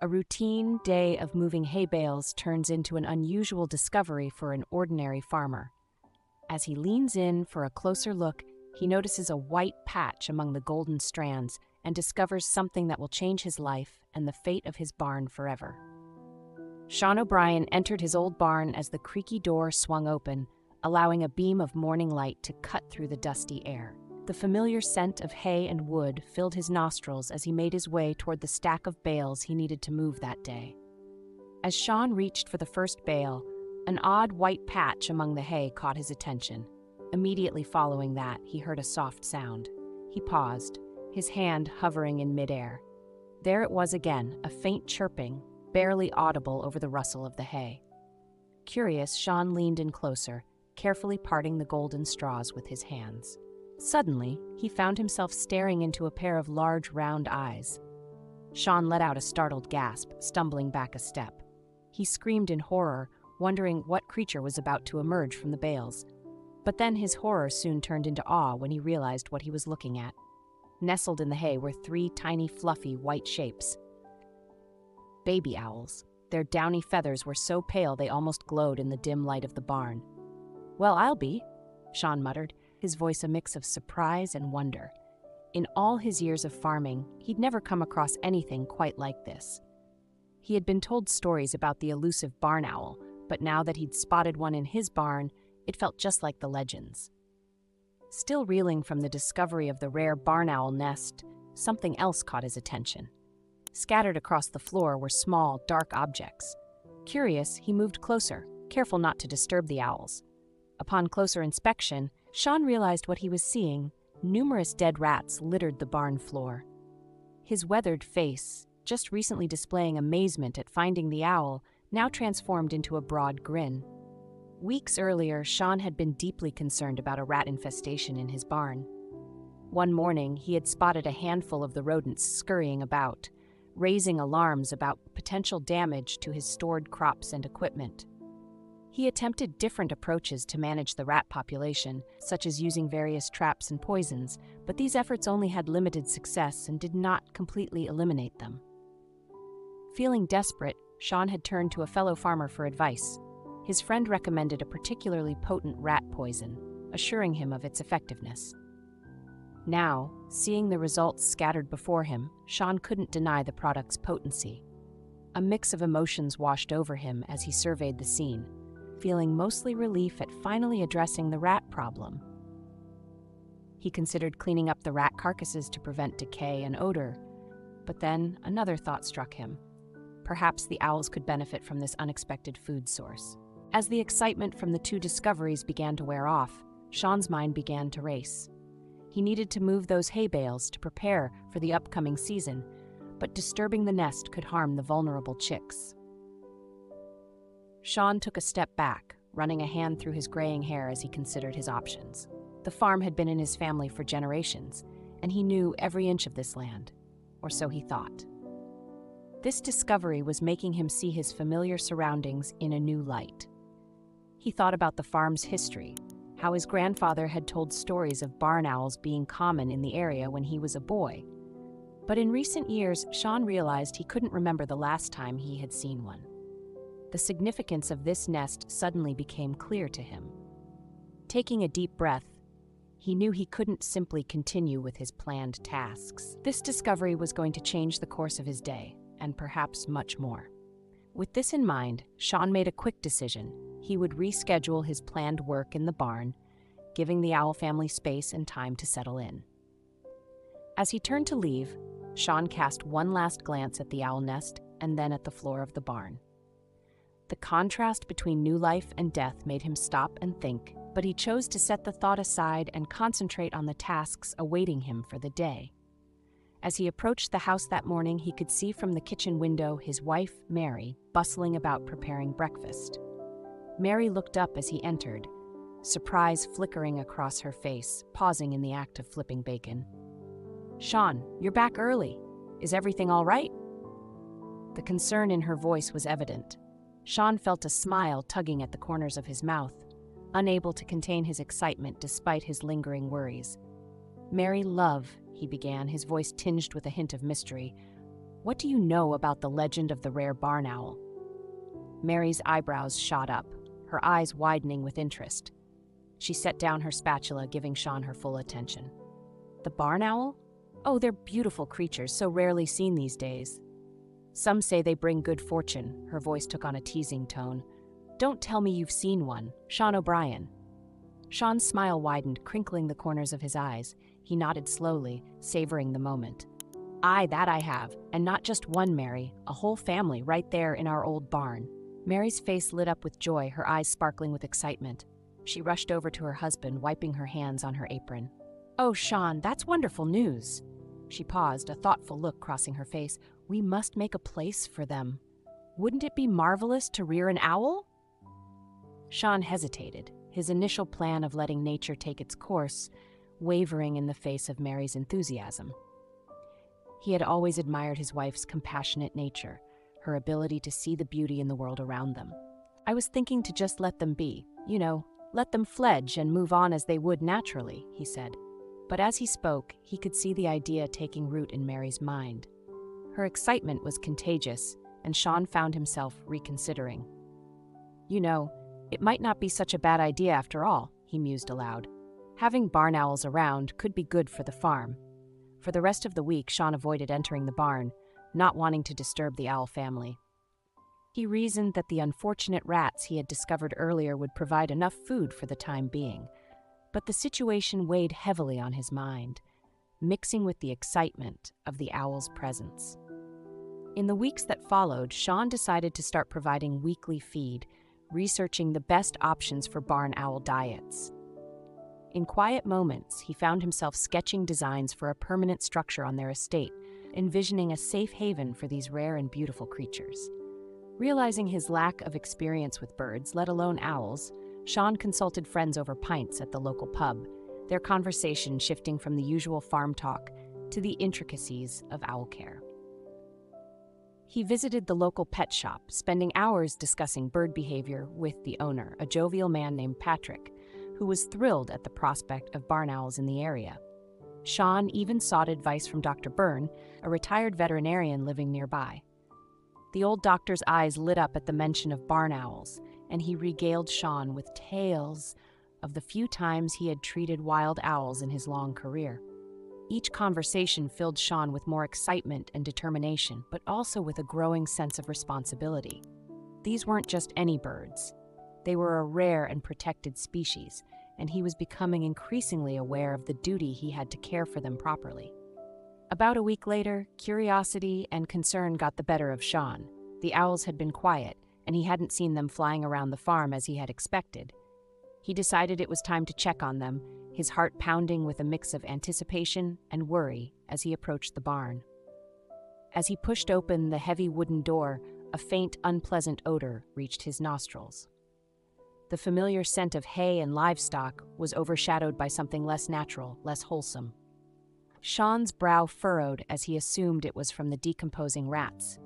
A routine day of moving hay bales turns into an unusual discovery for an ordinary farmer. As he leans in for a closer look, he notices a white patch among the golden strands and discovers something that will change his life and the fate of his barn forever. Shaun O'Brien entered his old barn as the creaky door swung open, allowing a beam of morning light to cut through the dusty air. The familiar scent of hay and wood filled his nostrils as he made his way toward the stack of bales he needed to move that day. As Shaun reached for the first bale, an odd white patch among the hay caught his attention. Immediately following that, he heard a soft sound. He paused, his hand hovering in midair. There it was again, a faint chirping, barely audible over the rustle of the hay. Curious, Shaun leaned in closer, carefully parting the golden straws with his hands. Suddenly, he found himself staring into a pair of large, round eyes. Shaun let out a startled gasp, stumbling back a step. He screamed in horror, wondering what creature was about to emerge from the bales. But then his horror soon turned into awe when he realized what he was looking at. Nestled in the hay were 3 tiny, fluffy, white shapes. Baby owls. Their downy feathers were so pale they almost glowed in the dim light of the barn. "Well, I'll be," Shaun muttered, his voice a mix of surprise and wonder. In all his years of farming, he'd never come across anything quite like this. He had been told stories about the elusive barn owl, but now that he'd spotted one in his barn, it felt just like the legends. Still reeling from the discovery of the rare barn owl nest, something else caught his attention. Scattered across the floor were small, dark objects. Curious, he moved closer, careful not to disturb the owls. Upon closer inspection, Shaun realized what he was seeing. Numerous dead rats littered the barn floor. His weathered face, just recently displaying amazement at finding the owl, now transformed into a broad grin. Weeks earlier, Shaun had been deeply concerned about a rat infestation in his barn. One morning, he had spotted a handful of the rodents scurrying about, raising alarms about potential damage to his stored crops and equipment. He attempted different approaches to manage the rat population, such as using various traps and poisons, but these efforts only had limited success and did not completely eliminate them. Feeling desperate, Shaun had turned to a fellow farmer for advice. His friend recommended a particularly potent rat poison, assuring him of its effectiveness. Now, seeing the results scattered before him, Shaun couldn't deny the product's potency. A mix of emotions washed over him as he surveyed the scene, feeling mostly relief at finally addressing the rat problem. He considered cleaning up the rat carcasses to prevent decay and odor, but then another thought struck him. Perhaps the owls could benefit from this unexpected food source. As the excitement from the 2 discoveries began to wear off, Shaun's mind began to race. He needed to move those hay bales to prepare for the upcoming season, but disturbing the nest could harm the vulnerable chicks. Shaun took a step back, running a hand through his graying hair as he considered his options. The farm had been in his family for generations, and he knew every inch of this land, or so he thought. This discovery was making him see his familiar surroundings in a new light. He thought about the farm's history, how his grandfather had told stories of barn owls being common in the area when he was a boy. But in recent years, Shaun realized he couldn't remember the last time he had seen one. The significance of this nest suddenly became clear to him. Taking a deep breath, he knew he couldn't simply continue with his planned tasks. This discovery was going to change the course of his day, and perhaps much more. With this in mind, Shaun made a quick decision. He would reschedule his planned work in the barn, giving the owl family space and time to settle in. As he turned to leave, Shaun cast one last glance at the owl nest and then at the floor of the barn. The contrast between new life and death made him stop and think, but he chose to set the thought aside and concentrate on the tasks awaiting him for the day. As he approached the house that morning, he could see from the kitchen window his wife, Mary, bustling about preparing breakfast. Mary looked up as he entered, surprise flickering across her face, pausing in the act of flipping bacon. "Shaun, you're back early. Is everything all right?" The concern in her voice was evident. Shaun felt a smile tugging at the corners of his mouth, unable to contain his excitement despite his lingering worries. "Mary, love," he began, his voice tinged with a hint of mystery, What do you know about the legend of the rare barn owl?" Mary's eyebrows shot up, her eyes widening with interest. She set down her spatula, giving Shaun her full attention. "The barn owl? Oh, they're beautiful creatures, so rarely seen these days. Some say they bring good fortune." Her voice took on a teasing tone. "Don't tell me you've seen one, Shaun O'Brien." Shaun's smile widened, crinkling the corners of his eyes. He nodded slowly, savoring the moment. "Aye, that I have, and not just one, Mary, a whole family right there in our old barn." Mary's face lit up with joy, her eyes sparkling with excitement. She rushed over to her husband, wiping her hands on her apron. "Oh, Shaun, that's wonderful news." She paused, a thoughtful look crossing her face. "We must make a place for them. Wouldn't it be marvelous to rear an owl?" Shaun hesitated, his initial plan of letting nature take its course wavering in the face of Mary's enthusiasm. He had always admired his wife's compassionate nature, her ability to see the beauty in the world around them. "I was thinking to just let them be, let them fledge and move on as they would naturally," he said. But as he spoke, he could see the idea taking root in Mary's mind. Her excitement was contagious, and Shaun found himself reconsidering. It might not be such a bad idea after all," he mused aloud. Having barn owls around could be good for the farm. For the rest of the week, Shaun avoided entering the barn, not wanting to disturb the owl family. He reasoned that the unfortunate rats he had discovered earlier would provide enough food for the time being. But the situation weighed heavily on his mind, mixing with the excitement of the owl's presence. In the weeks that followed, Shaun decided to start providing weekly feed, researching the best options for barn owl diets. In quiet moments, he found himself sketching designs for a permanent structure on their estate, envisioning a safe haven for these rare and beautiful creatures. Realizing his lack of experience with birds, let alone owls, Shaun consulted friends over pints at the local pub, their conversation shifting from the usual farm talk to the intricacies of owl care. He visited the local pet shop, spending hours discussing bird behavior with the owner, a jovial man named Patrick, who was thrilled at the prospect of barn owls in the area. Shaun even sought advice from Dr. Byrne, a retired veterinarian living nearby. The old doctor's eyes lit up at the mention of barn owls, and he regaled Shaun with tales of the few times he had treated wild owls in his long career. Each conversation filled Shaun with more excitement and determination, but also with a growing sense of responsibility. These weren't just any birds. They were a rare and protected species, and he was becoming increasingly aware of the duty he had to care for them properly. About a week later, curiosity and concern got the better of Shaun. The owls had been quiet, and he hadn't seen them flying around the farm as he had expected. He decided it was time to check on them, his heart pounding with a mix of anticipation and worry as he approached the barn. As he pushed open the heavy wooden door, a faint, unpleasant odor reached his nostrils. The familiar scent of hay and livestock was overshadowed by something less natural, less wholesome. Shaun's brow furrowed as he assumed it was from the decomposing rats.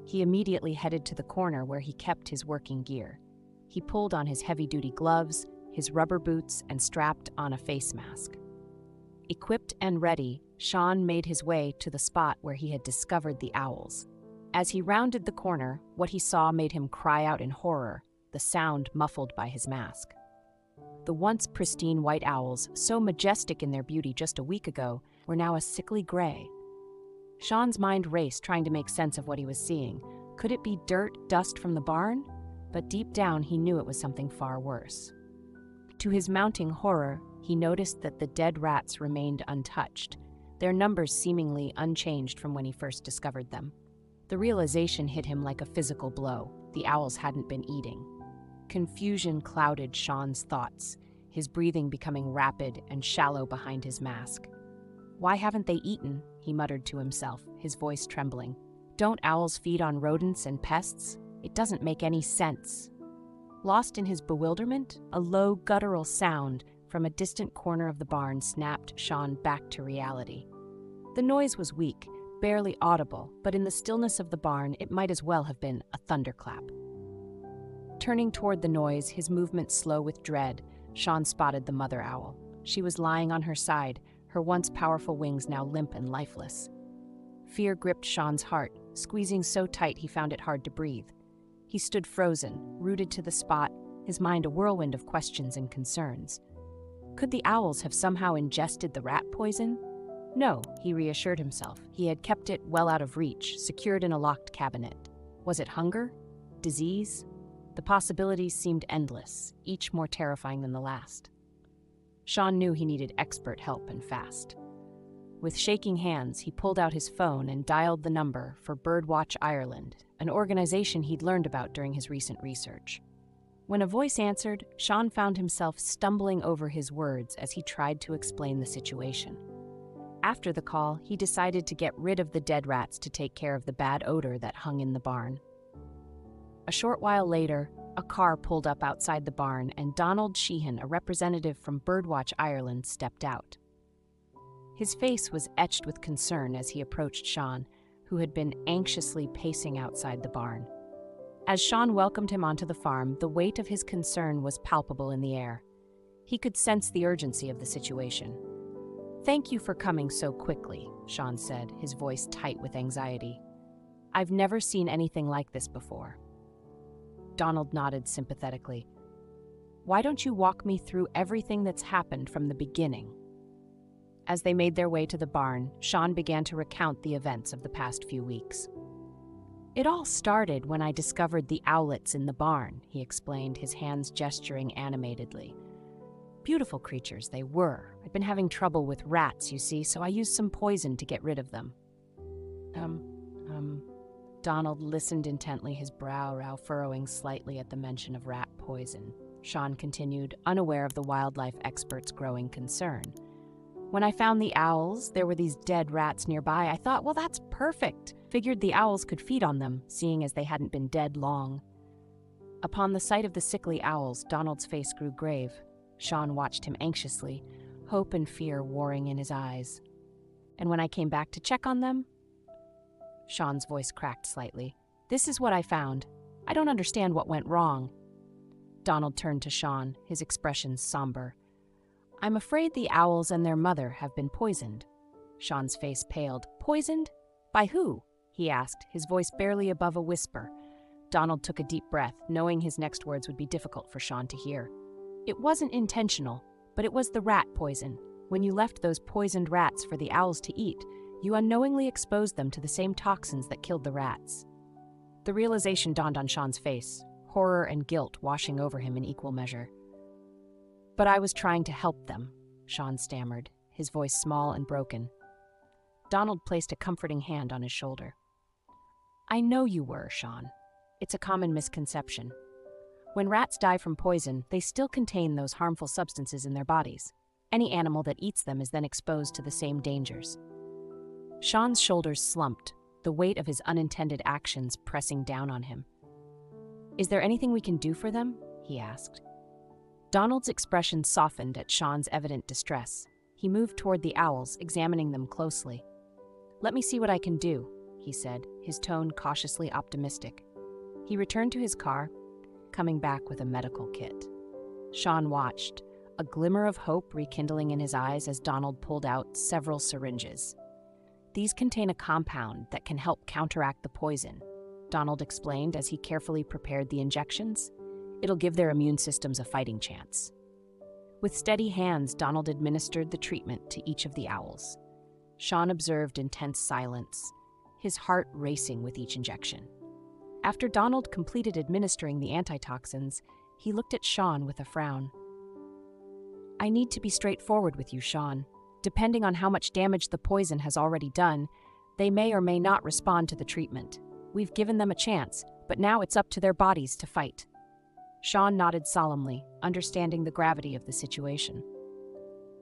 He immediately headed to the corner where he kept his working gear. He pulled on his heavy-duty gloves, his rubber boots, and strapped on a face mask. Equipped and ready, Shaun made his way to the spot where he had discovered the owls. As he rounded the corner, what he saw made him cry out in horror, the sound muffled by his mask. The once pristine white owls, so majestic in their beauty just a week ago, were now a sickly gray. Shaun's mind raced, trying to make sense of what he was seeing. Could it be dirt, dust from the barn? But deep down, he knew it was something far worse. To his mounting horror, he noticed that the dead rats remained untouched, their numbers seemingly unchanged from when he first discovered them. The realization hit him like a physical blow. The owls hadn't been eating. Confusion clouded Shaun's thoughts, his breathing becoming rapid and shallow behind his mask. "Why haven't they eaten?" he muttered to himself, his voice trembling. "Don't owls feed on rodents and pests? It doesn't make any sense." Lost in his bewilderment, a low, guttural sound from a distant corner of the barn snapped Shaun back to reality. The noise was weak, barely audible, but in the stillness of the barn, it might as well have been a thunderclap. Turning toward the noise, his movement slow with dread, Shaun spotted the mother owl. She was lying on her side, her once powerful wings now limp and lifeless. Fear gripped Shaun's heart, squeezing so tight he found it hard to breathe. He stood frozen, rooted to the spot, his mind a whirlwind of questions and concerns. Could the owls have somehow ingested the rat poison? No, he reassured himself. He had kept it well out of reach, secured in a locked cabinet. Was it hunger? Disease? The possibilities seemed endless, each more terrifying than the last. Shaun knew he needed expert help and fast. With shaking hands, he pulled out his phone and dialed the number for Birdwatch Ireland, an organization he'd learned about during his recent research. When a voice answered, Shaun found himself stumbling over his words as he tried to explain the situation. After the call, he decided to get rid of the dead rats to take care of the bad odor that hung in the barn. A short while later, a car pulled up outside the barn and Donald Sheehan, a representative from Birdwatch Ireland, stepped out. His face was etched with concern as he approached Shaun, who had been anxiously pacing outside the barn. As Shaun welcomed him onto the farm, the weight of his concern was palpable in the air. He could sense the urgency of the situation. "Thank you for coming so quickly," Shaun said, his voice tight with anxiety. "I've never seen anything like this before." Donald nodded sympathetically. "Why don't you walk me through everything that's happened from the beginning?" As they made their way to the barn, Shaun began to recount the events of the past few weeks. "It all started when I discovered the owlets in the barn," he explained, his hands gesturing animatedly. "Beautiful creatures they were. I'd been having trouble with rats, you see, so I used some poison to get rid of them." Donald listened intently, his brow furrowing slightly at the mention of rat poison. Shaun continued, unaware of the wildlife expert's growing concern. "When I found the owls, there were these dead rats nearby. I thought, well, that's perfect. Figured the owls could feed on them, seeing as they hadn't been dead long." Upon the sight of the sickly owls, Donald's face grew grave. Shaun watched him anxiously, hope and fear warring in his eyes. "And when I came back to check on them?" Shaun's voice cracked slightly. "This is what I found. I don't understand what went wrong." Donald turned to Shaun, his expression somber. "I'm afraid the owls and their mother have been poisoned." Shaun's face paled. "Poisoned? By who?" he asked, his voice barely above a whisper. Donald took a deep breath, knowing his next words would be difficult for Shaun to hear. "It wasn't intentional, but it was the rat poison. When you left those poisoned rats for the owls to eat, you unknowingly exposed them to the same toxins that killed the rats." The realization dawned on Shaun's face, horror and guilt washing over him in equal measure. "But I was trying to help them," Shaun stammered, his voice small and broken. Donald placed a comforting hand on his shoulder. "I know you were, Shaun. It's a common misconception. When rats die from poison, they still contain those harmful substances in their bodies. Any animal that eats them is then exposed to the same dangers." Shaun's shoulders slumped, the weight of his unintended actions pressing down on him. "Is there anything we can do for them?" he asked. Donald's expression softened at Shaun's evident distress. He moved toward the owls, examining them closely. "Let me see what I can do," he said, his tone cautiously optimistic. He returned to his car, coming back with a medical kit. Shaun watched, a glimmer of hope rekindling in his eyes as Donald pulled out several syringes. "These contain a compound that can help counteract the poison," Donald explained as he carefully prepared the injections. "It'll give their immune systems a fighting chance." With steady hands, Donald administered the treatment to each of the owls. Shaun observed in tense silence, his heart racing with each injection. After Donald completed administering the antitoxins, he looked at Shaun with a frown. "I need to be straightforward with you, Shaun. Depending on how much damage the poison has already done, they may or may not respond to the treatment. We've given them a chance, but now it's up to their bodies to fight." Shaun nodded solemnly, understanding the gravity of the situation.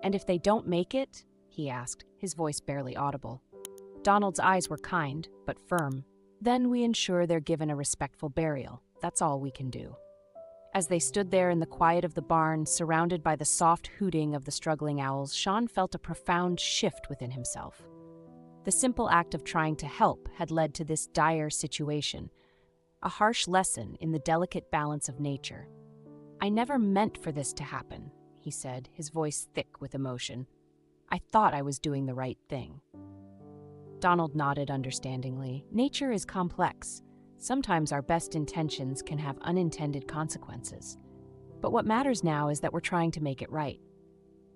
"And if they don't make it?" he asked, his voice barely audible. Donald's eyes were kind, but firm. "Then we ensure they're given a respectful burial. That's all we can do." As they stood there in the quiet of the barn, surrounded by the soft hooting of the struggling owls, Shaun felt a profound shift within himself. The simple act of trying to help had led to this dire situation, a harsh lesson in the delicate balance of nature. "I never meant for this to happen," he said, his voice thick with emotion. "I thought I was doing the right thing." Donald nodded understandingly. Nature is complex. Sometimes our best intentions can have unintended consequences. But what matters now is that we're trying to make it right.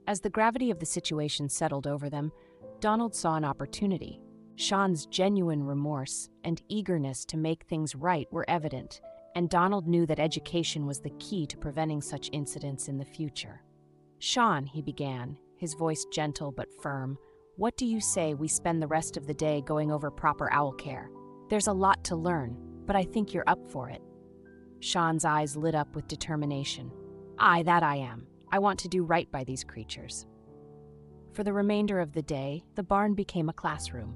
As the gravity of the situation settled over them, Donald saw an opportunity. Shaun's genuine remorse and eagerness to make things right were evident, and Donald knew that education was the key to preventing such incidents in the future. "Shaun," he began, his voice gentle but firm, "what do you say we spend the rest of the day going over proper owl care? There's a lot to learn, but I think you're up for it." Shaun's eyes lit up with determination. "Aye, that I am. I want to do right by these creatures." For the remainder of the day, the barn became a classroom.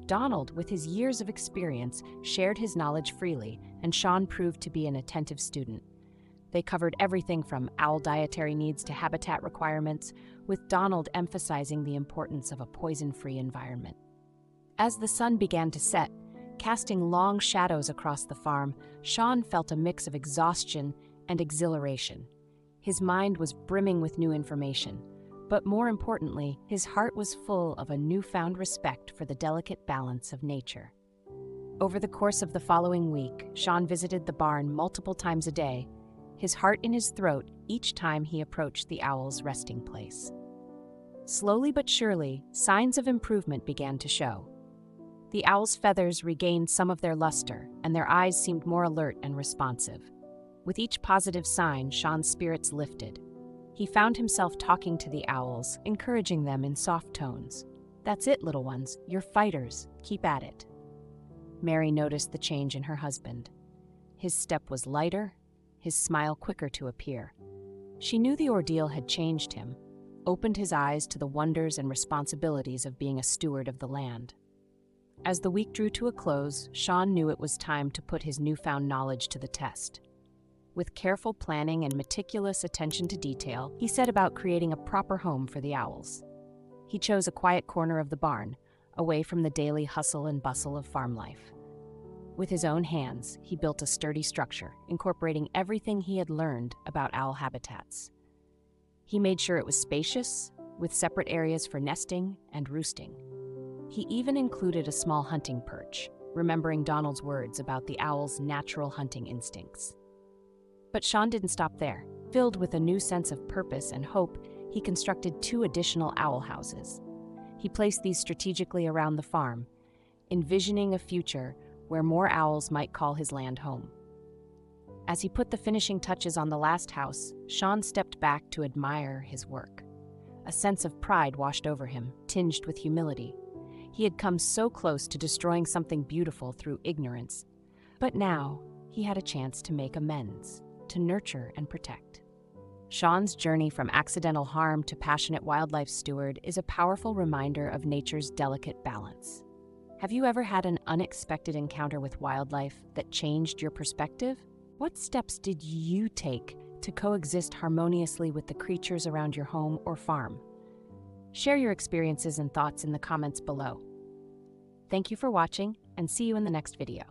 Donald, with his years of experience, shared his knowledge freely, and Shaun proved to be an attentive student. They covered everything from owl dietary needs to habitat requirements, with Donald emphasizing the importance of a poison-free environment. As the sun began to set, casting long shadows across the farm, Shaun felt a mix of exhaustion and exhilaration. His mind was brimming with new information, but more importantly, his heart was full of a newfound respect for the delicate balance of nature. Over the course of the following week, Shaun visited the barn multiple times a day, his heart in his throat each time he approached the owl's resting place. Slowly but surely, signs of improvement began to show. The owl's feathers regained some of their luster, and their eyes seemed more alert and responsive. With each positive sign, Shaun's spirits lifted. He found himself talking to the owls, encouraging them in soft tones. "That's it, little ones. You're fighters. Keep at it." Mary noticed the change in her husband. His step was lighter, his smile quicker to appear. She knew the ordeal had changed him, opened his eyes to the wonders and responsibilities of being a steward of the land. As the week drew to a close, Shaun knew it was time to put his newfound knowledge to the test. With careful planning and meticulous attention to detail, he set about creating a proper home for the owls. He chose a quiet corner of the barn, away from the daily hustle and bustle of farm life. With his own hands, he built a sturdy structure, incorporating everything he had learned about owl habitats. He made sure it was spacious, with separate areas for nesting and roosting. He even included a small hunting perch, remembering Donald's words about the owl's natural hunting instincts. But Shaun didn't stop there. Filled with a new sense of purpose and hope, he constructed 2 additional owl houses. He placed these strategically around the farm, envisioning a future where more owls might call his land home. As he put the finishing touches on the last house, Shaun stepped back to admire his work. A sense of pride washed over him, tinged with humility. He had come so close to destroying something beautiful through ignorance. But now, he had a chance to make amends, to nurture and protect. Shaun's journey from accidental harm to passionate wildlife steward is a powerful reminder of nature's delicate balance. Have you ever had an unexpected encounter with wildlife that changed your perspective? What steps did you take to coexist harmoniously with the creatures around your home or farm? Share your experiences and thoughts in the comments below. Thank you for watching, and see you in the next video.